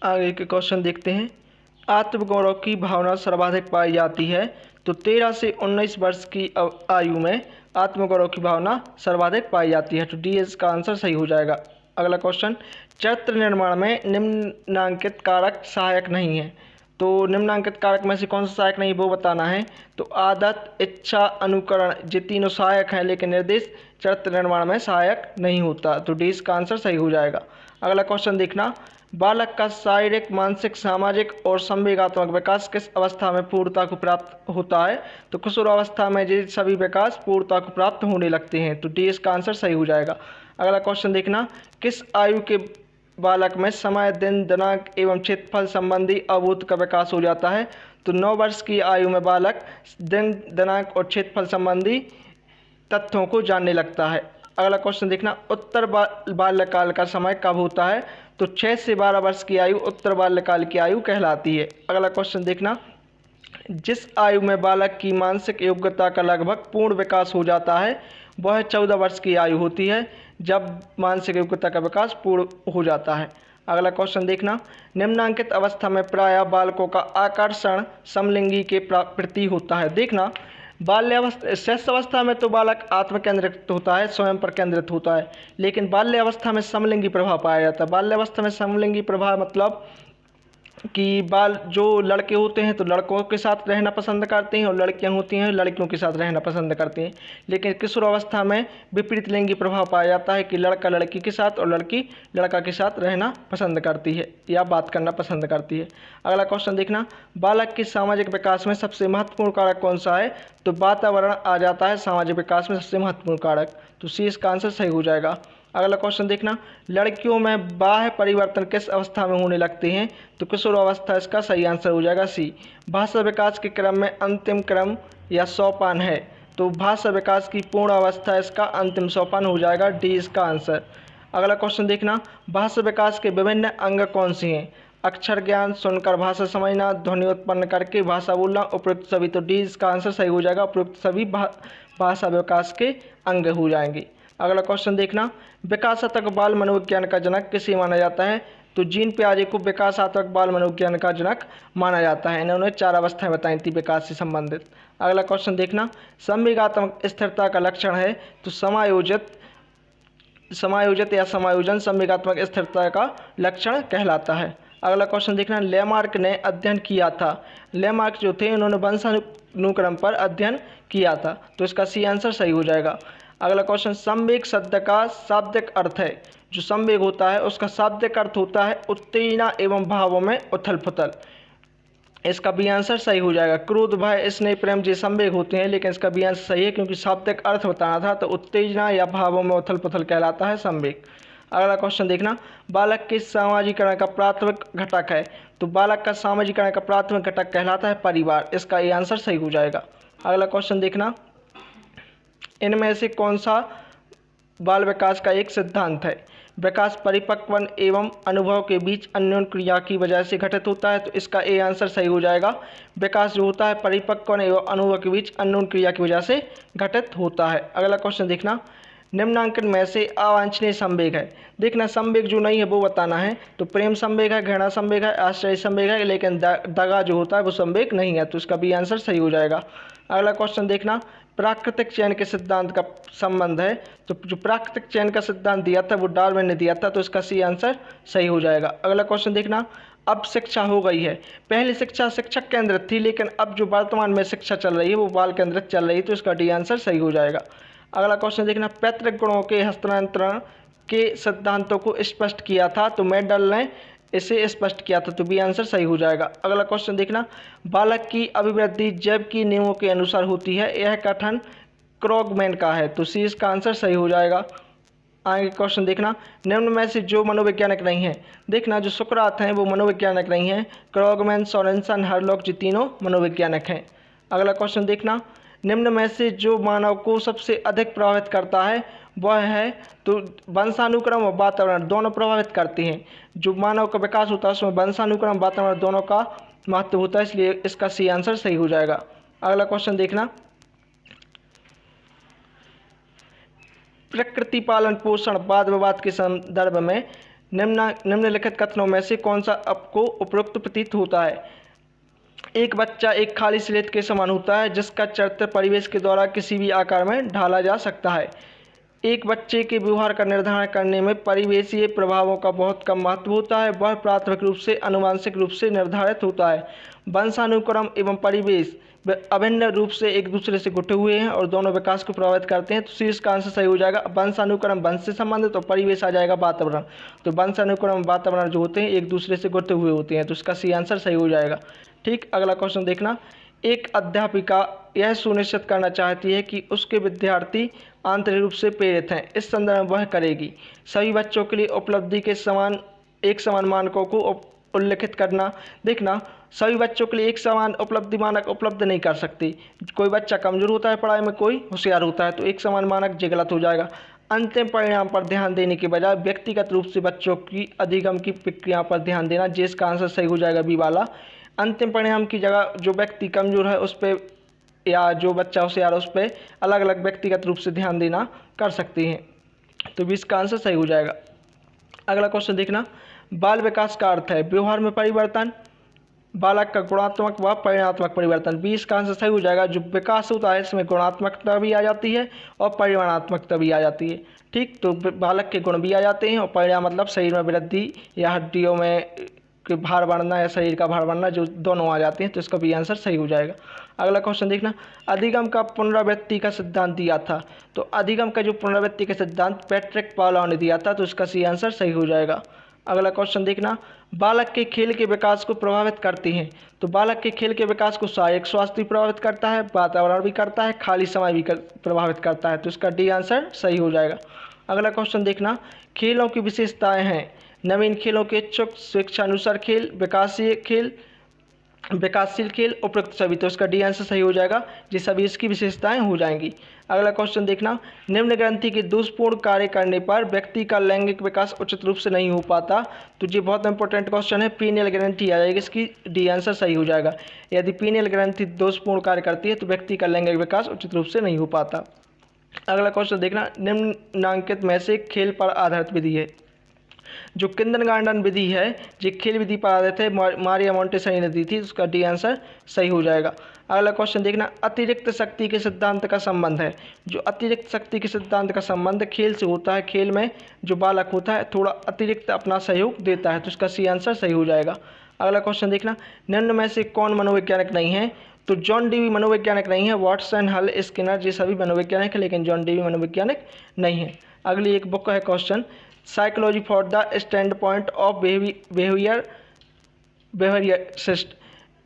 आगे के क्वेश्चन देखते हैं। आत्मगौरव की भावना सर्वाधिक पाई जाती है, तो 13 से 19 वर्ष की आयु में आत्मगौरव की भावना सर्वाधिक पाई जाती है, तो डी इसका आंसर सही हो जाएगा। अगला क्वेश्चन, चरित्र निर्माण में निम्नांकित कारक सहायक नहीं है, तो निम्नांकित कारक में से कौन सा सहायक नहीं वो बताना है। तो आदत, इच्छा, अनुकरण, ये तीनों सहायक हैं, लेकिन निर्देश चरित्र निर्माण में सहायक नहीं होता, तो डी इसका आंसर सही हो जाएगा। अगला क्वेश्चन देखना, बालक का शारीरिक, मानसिक, सामाजिक और संवेगात्मक विकास किस अवस्था में पूर्णता को प्राप्त होता है, तो किशोर अवस्था में ये सभी विकास पूर्णता को प्राप्त होने लगते हैं, तो डी इसका आंसर सही हो जाएगा। अगला क्वेश्चन देखना, किस आयु के बालक में समय, दिन, दिनांक एवं क्षेत्रफल संबंधी अवबोध का विकास हो जाता है, तो 9 वर्ष की आयु में बालक दिन, दिनांक और क्षेत्रफल संबंधी तथ्यों को जानने लगता है। अगला क्वेश्चन देखना, उत्तर बाल्यकाल का समय कब होता है, तो 6 से 12 वर्ष की आयु उत्तर बाल्यकाल की आयु कहलाती है। अगला क्वेश्चन देखना, जिस आयु में बालक की मानसिक योग्यता का लगभग पूर्ण विकास हो जाता है वह 14 वर्ष की आयु होती है, जब मानसिक योग्यता का विकास पूर्ण हो जाता है। अगला क्वेश्चन देखना, निम्नांकित अवस्था में प्रायः बालकों का आकर्षण समलिंगी के प्रति होता है। देखना, बाल्यावस्था, शैशवावस्था में तो बालक आत्मकेंद्रित होता है, स्वयं पर केंद्रित होता है, लेकिन बाल्यावस्था में समलिंगी प्रभाव पाया जाता है। बाल्यावस्था में समलिंगी प्रभाव मतलब कि जो लड़के होते हैं तो लड़कों के साथ रहना पसंद करते हैं और लड़कियां होती हैं लड़कियों के साथ रहना पसंद करते हैं, लेकिन किशोर अवस्था में विपरीत लिंगी प्रभाव पाया जाता है कि लड़का लड़की के साथ और लड़की लड़का के साथ रहना पसंद करती है या बात करना पसंद करती है। अगला क्वेश्चन देखना, बालक के सामाजिक विकास में सबसे महत्वपूर्ण कारक कौन सा है, तो वातावरण आ जाता है सामाजिक विकास में सबसे महत्वपूर्ण कारक, तो सी इसका आंसर सही हो जाएगा। अगला क्वेश्चन देखना, लड़कियों में बाह्य परिवर्तन किस अवस्था में होने लगते हैं, तो किशोर अवस्था इसका सही आंसर हो जाएगा सी। भाषा विकास के क्रम में अंतिम क्रम या सोपान है, तो भाषा विकास की पूर्ण अवस्था इसका अंतिम सोपान हो जाएगा, डी इसका आंसर। अगला क्वेश्चन देखना, भाषा विकास के विभिन्न अंग कौन से हैं, अक्षर ज्ञान, सुनकर भाषा समझना, ध्वनि उत्पन्न करके भाषा बोलना, उपयुक्त सभी, तो डी इसका आंसर सही हो जाएगा, उपयुक्त सभी भाषा विकास के अंग हो जाएंगे। अगला क्वेश्चन देखना, विकासात्मक बाल मनोविज्ञान का जनक किसे माना जाता है, तो जीन पियाजे को विकासात्मक बाल मनोविज्ञान का जनक माना जाता है। इन्होंने 4 अवस्थाएं बताई थी विकास से संबंधित। अगला क्वेश्चन देखना, संवेगात्मक स्थिरता का लक्षण है, तो समायोजित या समायोजन संवेगात्मक स्थिरता का लक्षण कहलाता है। अगला क्वेश्चन देखना, लेमार्क ने अध्ययन किया था, लेमार्क जो थे उन्होंने वंशानुक्रम पर अध्ययन किया था, तो इसका सी आंसर सही हो जाएगा। अगला क्वेश्चन, संवेग शब्द का शाब्दिक अर्थ है, जो संवेग होता है उसका शाब्दिक अर्थ होता है उत्तेजना एवं भावों में उथल पुथल, इसका बी आंसर सही हो जाएगा। क्रोध, भय, स्नेह, प्रेम ये संवेग होते हैं, लेकिन इसका बी आंसर सही है क्योंकि शाब्दिक अर्थ बताना था, तो उत्तेजना या भावों में उथल पुथल कहलाता है संवेग। अगला क्वेश्चन देखना, बालक के सामाजिकरण का प्राथमिक घटक है, तो बालक का सामाजिकरण का प्राथमिक घटक कहलाता है परिवार, इसका ये आंसर सही हो जाएगा। अगला क्वेश्चन देखना, इनमें से कौन सा बाल विकास का एक सिद्धांत है, विकास परिपक्वन एवं अनुभव के बीच अन्योन्य क्रिया की वजह से घटित होता है, तो इसका ए आंसर सही हो जाएगा। विकास जो होता है परिपक्वन एवं अनुभव के बीच अन्योन्य क्रिया की वजह से घटित होता है। अगला क्वेश्चन देखना, निम्नांकन में से अवांछनीय संवेग है, देखना संवेग जो नहीं है वो बताना है, तो प्रेम संवेग है, घृणा संवेग है, आश्चर्य संवेग है, लेकिन दगा जो होता है वो संवेग नहीं है, तो इसका बी आंसर सही हो जाएगा। अगला क्वेश्चन देखना, प्राकृतिक चयन के सिद्धांत का संबंध है, तो जो प्राकृतिक चयन का सिद्धांत दिया था वो डार्विन ने दिया था, तो इसका सी आंसर सही हो जाएगा। अगला क्वेश्चन देखना, अब शिक्षा हो गई है, पहले शिक्षा शिक्षक केंद्रित थी, लेकिन अब जो वर्तमान में शिक्षा चल रही है वो बाल केंद्रित चल रही है, तो इसका डी आंसर सही हो जाएगा। अगला क्वेश्चन देखना, पैतृक गुणों के हस्तांतरण के सिद्धांतों को स्पष्ट किया था, तो मेंडल ने इसे स्पष्ट किया था, तो बी आंसर सही हो जाएगा। अगला क्वेश्चन देखना, बालक की अभिवृद्धि जैव की नियमों के अनुसार होती है, यह कथन क्रॉगमैन का है, तो सी इसका आंसर सही हो जाएगा। आगे क्वेश्चन देखना, निम्न में से जो मनोवैज्ञानिक नहीं है, देखना जो सुकरात हैं वो मनोवैज्ञानिक नहीं है, क्रॉगमैन, सोरेनसन, हरलॉक ये तीनों मनोवैज्ञानिक हैं। अगला क्वेश्चन देखना, निम्न में से जो मानव को सबसे अधिक प्रभावित करता है वह है, तो वंशानुक्रम और वातावरण दोनों प्रभावित करते हैं, जो मानव का विकास होता है उसमें वंशानुक्रम वातावरण दोनों का महत्व होता है, इसलिए इसका सी आंसर सही हो जाएगा। अगला क्वेश्चन देखना, प्रकृति पालन पोषण वाद विवाद के संदर्भ में निम्नलिखित कथनों में से कौन सा आपको उपयुक्त प्रतीत होता है? एक बच्चा एक खाली स्लेट के समान होता है जिसका चरित्र परिवेश के द्वारा किसी भी आकार में ढाला जा सकता है। एक बच्चे के व्यवहार का निर्धारण करने में परिवेशीय प्रभावों का बहुत कम महत्व होता है, वह प्राथमिक रूप से आनुवंशिक रूप से निर्धारित होता है। वंशानुक्रम एवं परिवेश अभिन्न रूप से एक दूसरे से जुटे हुए हैं और दोनों विकास को प्रभावित करते हैं। तो सी इसका आंसर सही हो जाएगा। वंशानुक्रम वंश से संबंधित और परिवेश आ जाएगा वातावरण। तो वंशानुक्रम वातावरण जो होते हैं एक दूसरे से जुटे हुए होते हैं, तो इसका सी आंसर सही हो जाएगा। ठीक, अगला क्वेश्चन देखना। एक अध्यापिका यह सुनिश्चित करना चाहती है कि उसके विद्यार्थी आंतरिक रूप से प्रेरित हैं। इस संदर्भ में वह करेगी सभी बच्चों के लिए उपलब्धि के एक समान मानकों को उल्लिखित करना। देखना, सभी बच्चों के लिए एक समान उपलब्धि मानक उपलब्ध नहीं कर सकती। कोई बच्चा कमजोर होता है पढ़ाई में, कोई होशियार होता है, तो एक समान मानक ये गलत हो जाएगा। अंतिम परिणाम पर ध्यान देने के बजाय व्यक्तिगत रूप से बच्चों की अधिगम की प्रक्रिया पर ध्यान देना, जिसका आंसर सही हो जाएगा बी वाला। अंतिम परिणाम की जगह जो व्यक्ति कमजोर है उस पर या जो बच्चा होशियार है उस पर अलग अलग व्यक्तिगत रूप से ध्यान देना कर सकते हैं, तो भी इसका आंसर सही हो जाएगा। अगला क्वेश्चन देखना। बाल विकास का अर्थ है व्यवहार में परिवर्तन, बालक का गुणात्मक व परिमाणात्मक परिवर्तन। बी इसका आंसर सही हो जाएगा। जो विकास होता है इसमें गुणात्मकता भी आ जाती है और परिमाणात्मकता भी आ जाती है। ठीक, तो बालक के गुण भी आ जाते हैं और परिणाम मतलब शरीर में वृद्धि या हड्डियों में के भार बढ़ना या शरीर का भार बढ़ना, जो दोनों आ जाते हैं, तो इसका भी आंसर सही हो जाएगा। अगला क्वेश्चन देखना। अधिगम का पुनरावृत्ति का सिद्धांत दिया था, तो अधिगम का जो पुनरावृत्ति का सिद्धांत पैट्रिक पावलोव ने दिया था, तो इसका सी आंसर सही हो जाएगा। अगला क्वेश्चन देखना। बालक के खेल के विकास को प्रभावित करती हैं, तो बालक के खेल के विकास को शारीरिक स्वास्थ्य भी प्रभावित करता है, वातावरण भी करता है, खाली समय भी प्रभावित करता है, तो इसका डी आंसर सही हो जाएगा। अगला क्वेश्चन देखना। खेलों की विशेषताएं हैं नवीन खेलों के इच्छुक, स्वेच्छानुसार खेल, विकासशील खेल, उपयुक्त सभी, तो इसका डी आंसर सही हो जाएगा। ये सभी इसकी विशेषताएं हो जाएंगी। अगला क्वेश्चन देखना। निम्न ग्रंथि के दोषपूर्ण कार्य करने पर व्यक्ति का लैंगिक विकास उचित रूप से नहीं हो पाता, तो ये बहुत इंपॉर्टेंट क्वेश्चन है। पीनियल ग्रंथि आ जाएगी, इसकी डी आंसर सही हो जाएगा। यदि पीनियल ग्रंथि दोषपूर्ण कार्य करती है तो व्यक्ति का लैंगिक विकास उचित रूप से नहीं हो पाता। अगला क्वेश्चन देखना। निम्नलिखित में से खेल पर आधारित विधि है। जो किंडरगार्टन विधि है ये खेल विधि पर आधारित है, मारिया मोंटेसरी ने दी थी, उसका डी आंसर सही हो जाएगा। अगला क्वेश्चन देखना। अतिरिक्त शक्ति के सिद्धांत का संबंध है। जो अतिरिक्त शक्ति के सिद्धांत का संबंध खेल से होता है, खेल में जो बालक होता है थोड़ा अतिरिक्त अपना सहयोग देता है, तो इसका सी आंसर सही हो जाएगा। अगला क्वेश्चन देखना। निम्न में से कौन मनोवैज्ञानिक नहीं है, तो जॉन डीवी मनोवैज्ञानिक नहीं है, वाटसन, हल, स्किनर ये सभी मनोवैज्ञानिक है, लेकिन जॉन डीवी मनोवैज्ञानिक नहीं है। अगली एक बुक है question psychology for the stand point of behaviourist,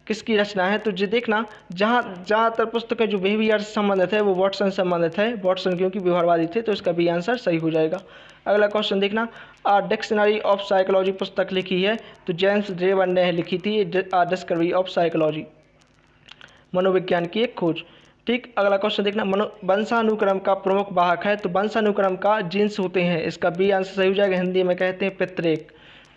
किसकी रचना है, तो ये देखना ज़्यादातर पुस्तकें जो बिहेवियर से संबंधित है वो वाटसन से संबंधित है, वाटसन क्योंकि व्यवहारवादी थे, तो इसका भी आंसर सही हो जाएगा। अगला क्वेश्चन देखना। आ डिक्शनरी ऑफ साइकोलॉजी पुस्तक लिखी है, तो जेम्स ड्रेवन ने लिखी थी आ डिस्कवरी ऑफ साइकोलॉजी, मनोविज्ञान की एक खोज। ठीक, अगला क्वेश्चन देखना। वंशानुक्रम का प्रमुख वाहक है, तो वंशानुक्रम का जीन्स होते हैं, इसका बी आंसर सही हो जाएगा। हिंदी में कहते हैं पितृक,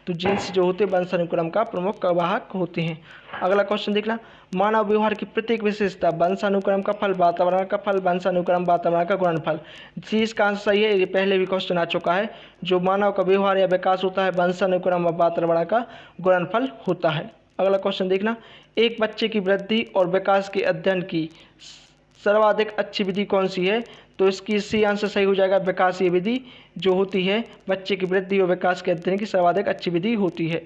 तो जीन्स जो होते हैं वंशानुक्रम का प्रमुख वाहक होते हैं। अगला क्वेश्चन देखना। मानव व्यवहार की प्रत्येक विशेषता वंशानुक्रम का फल, वातावरण का फल, वंशानुक्रम वातावरण का गुणनफल, जी इसका आंसर सही है। ये पहले भी क्वेश्चन आ चुका है। जो मानव का व्यवहार या विकास होता है वंशानुक्रम व वातावरण का गुणनफल होता है। अगला क्वेश्चन देखना। एक बच्चे की वृद्धि और विकास के अध्ययन की सर्वाधिक अच्छी विधि कौन सी है, तो इसकी सी आंसर सही हो जाएगा। विकासीय विधि जो होती है बच्चे की वृद्धि और विकास के अध्ययन की सर्वाधिक अच्छी विधि होती है।